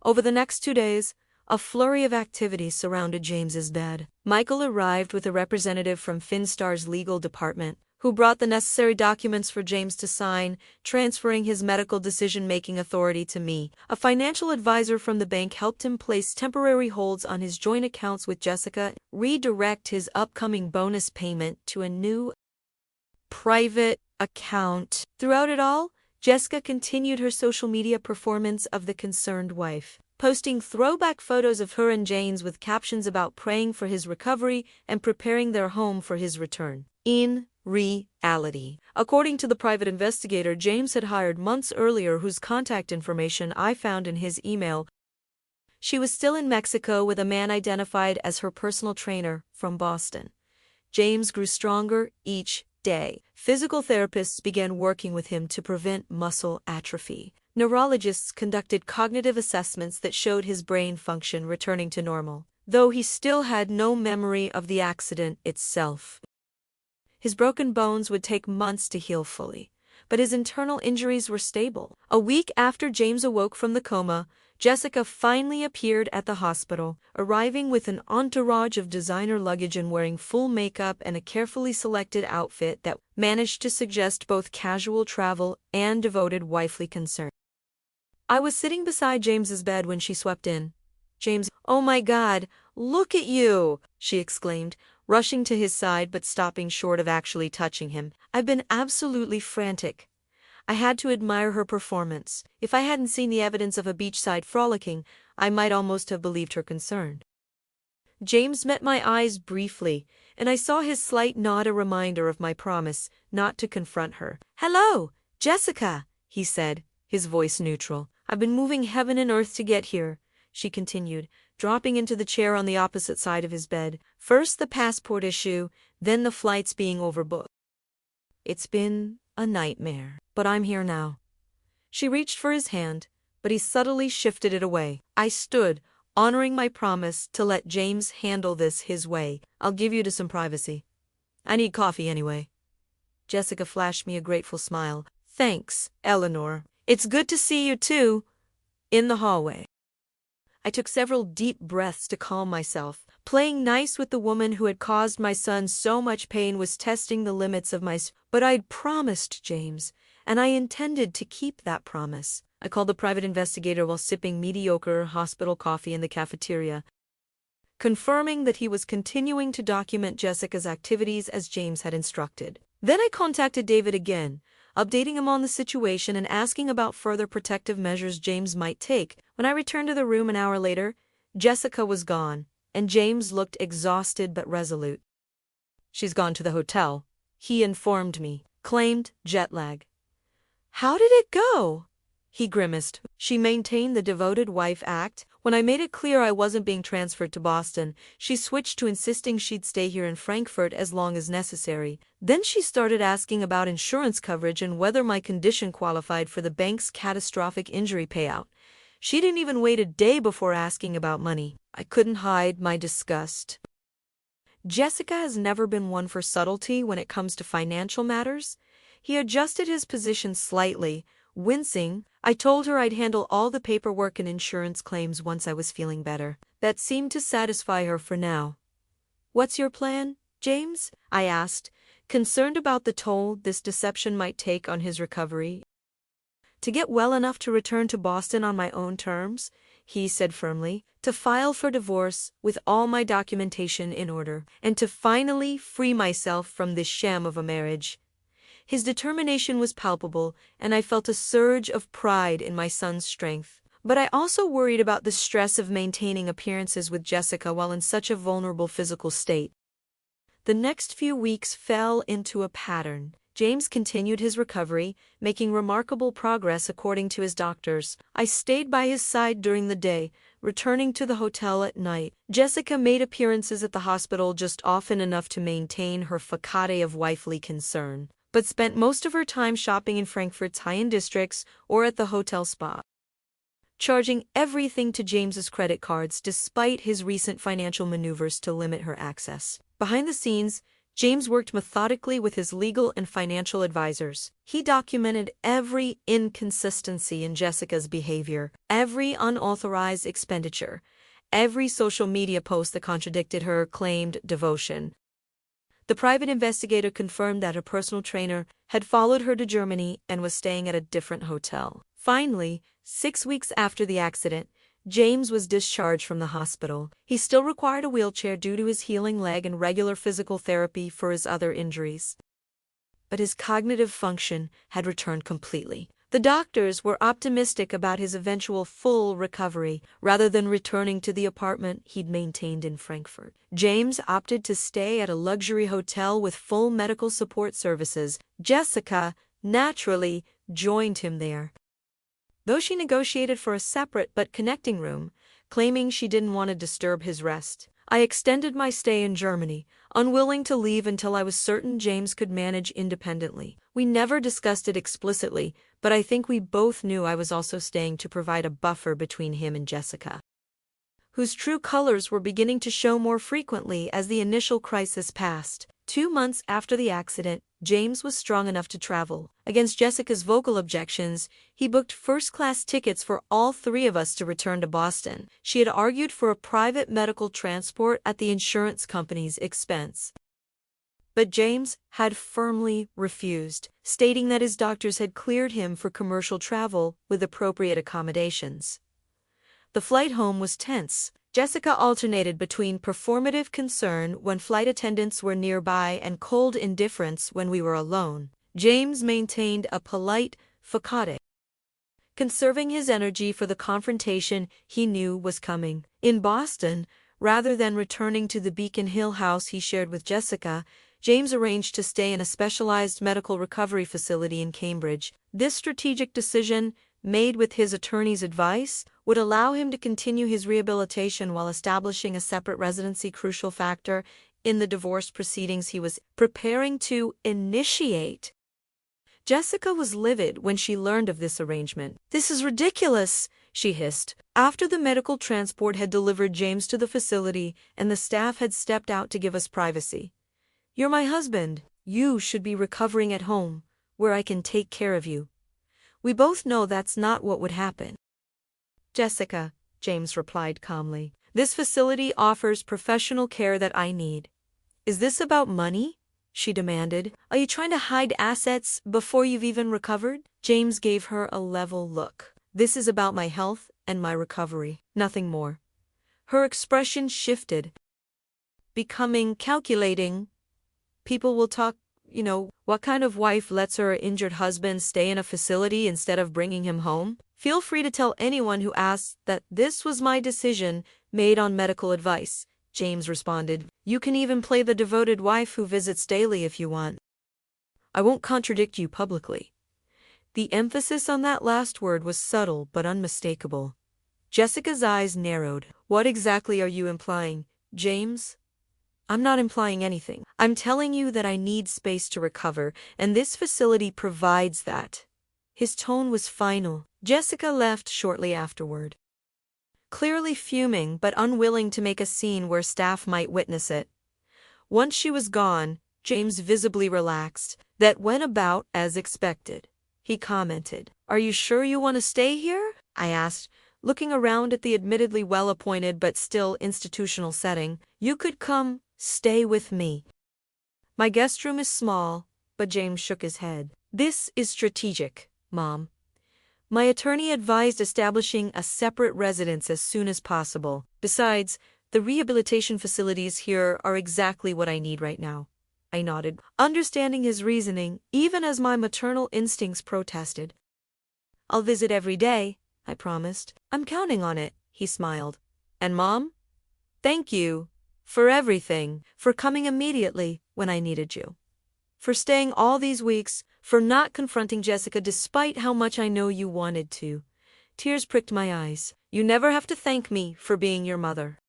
Over the next 2 days, a flurry of activities surrounded James's bed. Michael arrived with a representative from Finstar's legal department, who brought the necessary documents for James to sign, transferring his medical decision-making authority to me. A financial advisor from the bank helped him place temporary holds on his joint accounts with Jessica, redirect his upcoming bonus payment to a new private account. Throughout it all, Jessica continued her social media performance of the concerned wife, posting throwback photos of her and James with captions about praying for his recovery and preparing their home for his return. In reality, according to the private investigator James had hired months earlier, whose contact information I found in his email, she was still in Mexico with a man identified as her personal trainer from Boston. James grew stronger each day. Physical therapists began working with him to prevent muscle atrophy. Neurologists conducted cognitive assessments that showed his brain function returning to normal, though he still had no memory of the accident itself. His broken bones would take months to heal fully, but his internal injuries were stable. A week after James awoke from the coma, Jessica finally appeared at the hospital, arriving with an entourage of designer luggage and wearing full makeup and a carefully selected outfit that managed to suggest both casual travel and devoted wifely concern. I was sitting beside James's bed when she swept in. James, oh my God, look at you, she exclaimed, rushing to his side but stopping short of actually touching him. I've been absolutely frantic. I had to admire her performance. If I hadn't seen the evidence of a beachside frolicking, I might almost have believed her concern. James met my eyes briefly, and I saw his slight nod, a reminder of my promise not to confront her. Hello, Jessica, he said, his voice neutral. I've been moving heaven and earth to get here, she continued, dropping into the chair on the opposite side of his bed. First the passport issue, then the flights being overbooked. It's been a nightmare, but I'm here now. She reached for his hand, but he subtly shifted it away. I stood, honoring my promise to let James handle this his way. I'll give you to some privacy. I need coffee anyway. Jessica flashed me a grateful smile. Thanks, Eleanor. It's good to see you too. In the hallway. I took several deep breaths to calm myself, Playing nice with the woman who had caused my son so much pain was testing the limits of but I'd promised James, and I intended to keep that promise. I called the private investigator while sipping mediocre hospital coffee in the cafeteria, confirming that he was continuing to document Jessica's activities as James had instructed. Then I contacted David again, updating him on the situation and asking about further protective measures James might take. When I returned to the room an hour later, Jessica was gone, and James looked exhausted but resolute. "She's gone to the hotel," he informed me, claimed jet lag. "How did it go?" He grimaced. "She maintained the devoted wife act. When I made it clear I wasn't being transferred to Boston, she switched to insisting she'd stay here in Frankfurt as long as necessary. Then she started asking about insurance coverage and whether my condition qualified for the bank's catastrophic injury payout. She didn't even wait a day before asking about money." I couldn't hide my disgust. Jessica has never been one for subtlety when it comes to financial matters. He adjusted his position slightly, wincing. I told her I'd handle all the paperwork and insurance claims once I was feeling better. That seemed to satisfy her for now. "What's your plan, James?" I asked, concerned about the toll this deception might take on his recovery. "To get well enough to return to Boston on my own terms," he said firmly, "to file for divorce with all my documentation in order, and to finally free myself from this sham of a marriage." His determination was palpable, and I felt a surge of pride in my son's strength. But I also worried about the stress of maintaining appearances with Jessica while in such a vulnerable physical state. The next few weeks fell into a pattern. James continued his recovery, making remarkable progress according to his doctors. I stayed by his side during the day, returning to the hotel at night. Jessica made appearances at the hospital just often enough to maintain her facade of wifely concern, but spent most of her time shopping in Frankfurt's high-end districts or at the hotel spa, charging everything to James's credit cards despite his recent financial maneuvers to limit her access. Behind the scenes, James worked methodically with his legal and financial advisors. He documented every inconsistency in Jessica's behavior, every unauthorized expenditure, every social media post that contradicted her claimed devotion. The private investigator confirmed that her personal trainer had followed her to Germany and was staying at a different hotel. Finally, 6 weeks after the accident, James was discharged from the hospital. He still required a wheelchair due to his healing leg and regular physical therapy for his other injuries. But his cognitive function had returned completely. The doctors were optimistic about his eventual full recovery, rather than returning to the apartment he'd maintained in Frankfurt. James opted to stay at a luxury hotel with full medical support services. Jessica, naturally, joined him there, though she negotiated for a separate but connecting room, claiming she didn't want to disturb his rest. I extended my stay in Germany, unwilling to leave until I was certain James could manage independently. We never discussed it explicitly, but I think we both knew I was also staying to provide a buffer between him and Jessica, whose true colors were beginning to show more frequently as the initial crisis passed. 2 months after the accident, James was strong enough to travel. Against Jessica's vocal objections, he booked first-class tickets for all 3 of us to return to Boston. She had argued for a private medical transport at the insurance company's expense, but James had firmly refused, stating that his doctors had cleared him for commercial travel with appropriate accommodations. The flight home was tense. Jessica alternated between performative concern when flight attendants were nearby and cold indifference when we were alone. James maintained a polite facade, conserving his energy for the confrontation he knew was coming. In Boston, rather than returning to the Beacon Hill house he shared with Jessica, James arranged to stay in a specialized medical recovery facility in Cambridge. This strategic decision, made with his attorney's advice, would allow him to continue his rehabilitation while establishing a separate residency, crucial factor in the divorce proceedings he was preparing to initiate. Jessica was livid when she learned of this arrangement. "This is ridiculous," she hissed. After the medical transport had delivered James to the facility and the staff had stepped out to give us privacy. "You're my husband. You should be recovering at home, where I can take care of you." "We both know that's not what would happen, Jessica," James replied calmly. This facility offers professional care that I need. Is this about money? She demanded. Are you trying to hide assets before you've even recovered? James gave her a level look. This is about my health and my recovery, nothing more. Her expression shifted, becoming calculating. People will talk, what kind of wife lets her injured husband stay in a facility instead of bringing him home? Feel free to tell anyone who asks that this was my decision made on medical advice, James responded. You can even play the devoted wife who visits daily if you want. I won't contradict you publicly. The emphasis on that last word was subtle but unmistakable. Jessica's eyes narrowed. What exactly are you implying, James? I'm not implying anything. I'm telling you that I need space to recover, and this facility provides that. His tone was final. Jessica left shortly afterward, clearly fuming but unwilling to make a scene where staff might witness it. Once she was gone, James visibly relaxed. That went about as expected. He commented. Are you sure you want to stay here? I asked, looking around at the admittedly well-appointed but still institutional setting. You could come stay with me. My guest room is small, but James shook his head. This is strategic, Mom. My attorney advised establishing a separate residence as soon as possible. Besides, the rehabilitation facilities here are exactly what I need right now. I nodded, understanding his reasoning, even as my maternal instincts protested. I'll visit every day, I promised. I'm counting on it, he smiled. And Mom? Thank you for everything, for coming immediately when I needed you, for staying all these weeks, for not confronting Jessica despite how much I know you wanted to. Tears pricked my eyes. You never have to thank me for being your mother.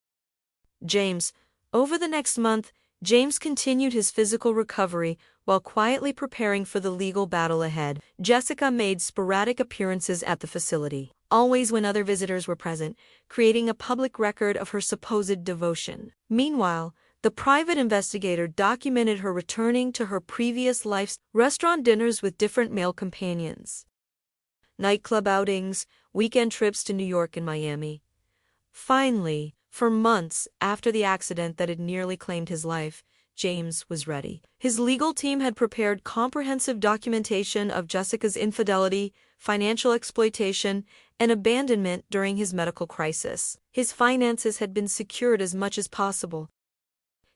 James. Over the next month, James continued his physical recovery while quietly preparing for the legal battle ahead. Jessica made sporadic appearances at the facility, always when other visitors were present, creating a public record of her supposed devotion. Meanwhile, the private investigator documented her returning to her previous life's restaurant dinners with different male companions, nightclub outings, weekend trips to New York and Miami. Finally, for months after the accident that had nearly claimed his life, James was ready. His legal team had prepared comprehensive documentation of Jessica's infidelity, financial exploitation, and abandonment during his medical crisis. His finances had been secured as much as possible.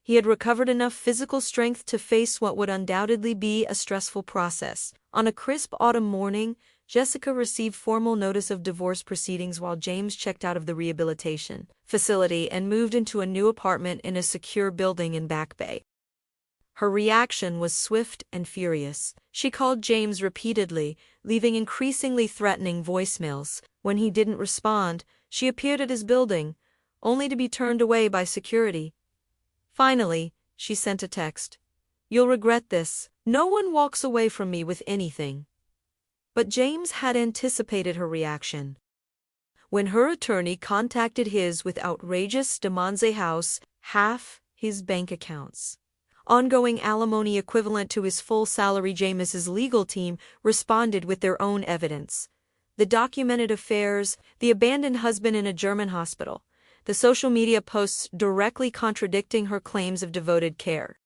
He had recovered enough physical strength to face what would undoubtedly be a stressful process. On a crisp autumn morning, Jessica received formal notice of divorce proceedings while James checked out of the rehabilitation facility and moved into a new apartment in a secure building in Back Bay. Her reaction was swift and furious. She called James repeatedly, leaving increasingly threatening voicemails. When he didn't respond, she appeared at his building, only to be turned away by security. Finally, she sent a text. You'll regret this. No one walks away from me with anything. But James had anticipated her reaction. When her attorney contacted his with outrageous demands, a house, half his bank accounts, ongoing alimony equivalent to his full salary, James's legal team responded with their own evidence. The documented affairs, the abandoned husband in a German hospital, the social media posts directly contradicting her claims of devoted care,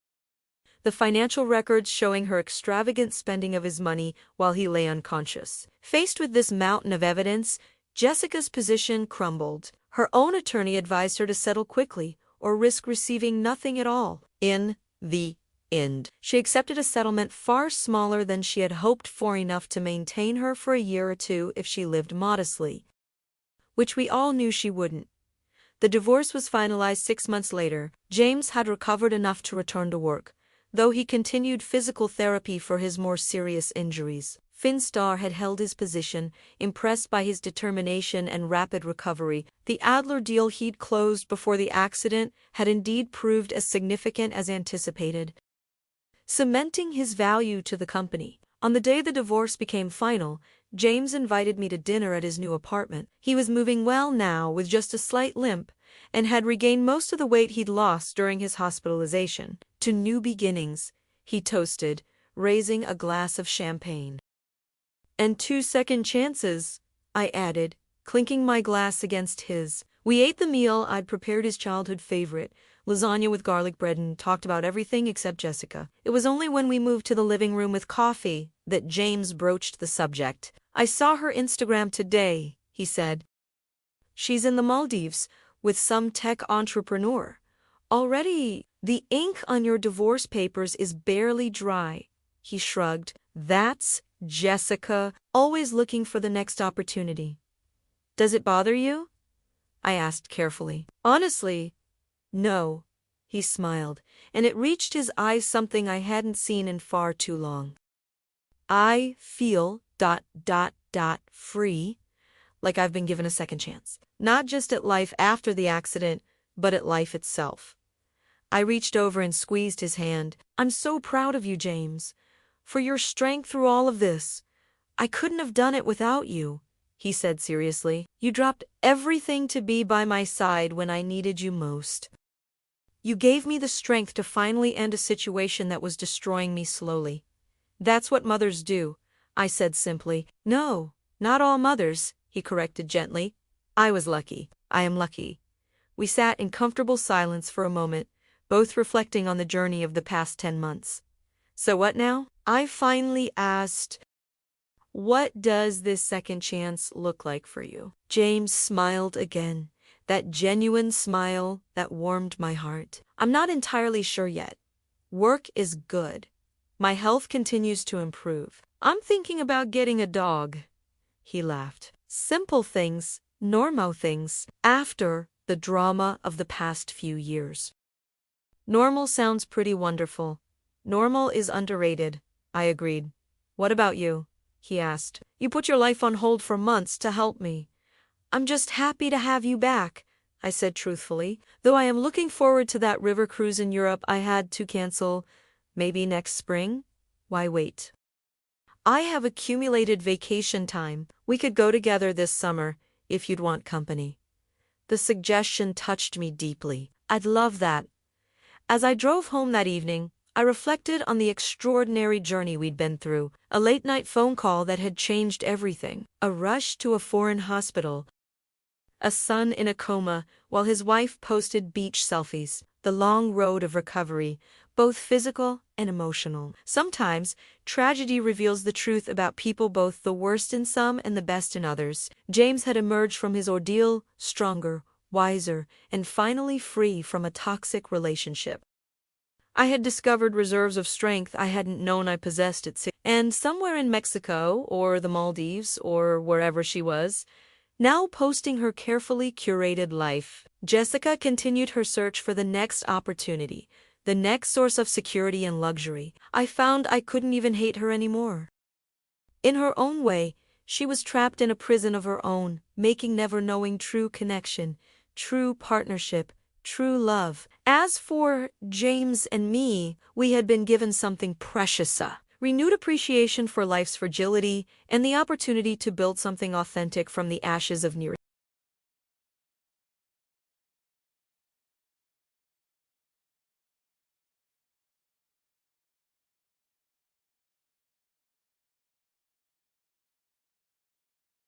the financial records showing her extravagant spending of his money while he lay unconscious. Faced with this mountain of evidence, Jessica's position crumbled. Her own attorney advised her to settle quickly or risk receiving nothing at all. In the end, she accepted a settlement far smaller than she had hoped for, enough to maintain her for a year or two if she lived modestly, which we all knew she wouldn't. The divorce was finalized 6 months later. James had recovered enough to return to work, though he continued physical therapy for his more serious injuries. Finstar had held his position, impressed by his determination and rapid recovery. The Adler deal he'd closed before the accident had indeed proved as significant as anticipated, cementing his value to the company. On the day the divorce became final, James invited me to dinner at his new apartment. He was moving well now, with just a slight limp, and had regained most of the weight he'd lost during his hospitalization. To new beginnings, he toasted, raising a glass of champagne. And 2 second chances, I added, clinking my glass against his. We ate the meal I'd prepared, his childhood favorite, lasagna with garlic bread, and talked about everything except Jessica. It was only when we moved to the living room with coffee that James broached the subject. I saw her Instagram today, he said. She's in the Maldives with some tech entrepreneur. Already, the ink on your divorce papers is barely dry. He shrugged. That's Jessica, always looking for the next opportunity. Does it bother you? I asked carefully. Honestly, no, he smiled, and it reached his eyes something I hadn't seen in far too long. I feel free, like I've been given a second chance. Not just at life after the accident, but at life itself. I reached over and squeezed his hand. I'm so proud of you, James, for your strength through all of this. I couldn't have done it without you, he said seriously. You dropped everything to be by my side when I needed you most. You gave me the strength to finally end a situation that was destroying me slowly. That's what mothers do, I said simply. No, not all mothers, he corrected gently. I was lucky. I am lucky. We sat in comfortable silence for a moment, both reflecting on the journey of the past 10 months. So what now? I finally asked, what does this second chance look like for you? James smiled again, that genuine smile that warmed my heart. I'm not entirely sure yet. Work is good. My health continues to improve. I'm thinking about getting a dog. He laughed. Simple things, normal things, after the drama of the past few years. Normal sounds pretty wonderful. Normal is underrated, I agreed. What about you? He asked. You put your life on hold for months to help me. I'm just happy to have you back, I said truthfully, though I am looking forward to that river cruise in Europe I had to cancel. Maybe next spring? Why wait? I have accumulated vacation time. We could go together this summer, if you'd want company. The suggestion touched me deeply. I'd love that. As I drove home that evening, I reflected on the extraordinary journey we'd been through, a late-night phone call that had changed everything, a rush to a foreign hospital, a son in a coma while his wife posted beach selfies, the long road of recovery, both physical and emotional. Sometimes, tragedy reveals the truth about people, both the worst in some and the best in others. James had emerged from his ordeal stronger, wiser, and finally free from a toxic relationship. I had discovered reserves of strength I hadn't known I possessed at 6, and somewhere in Mexico, or the Maldives, or wherever she was, now posting her carefully curated life, Jessica continued her search for the next opportunity, the next source of security and luxury. I found I couldn't even hate her anymore. In her own way, she was trapped in a prison of her own, making never knowing true connection, true partnership, true love. As for James and me, we had been given something precious, a renewed appreciation for life's fragility and the opportunity to build something authentic from the ashes of near.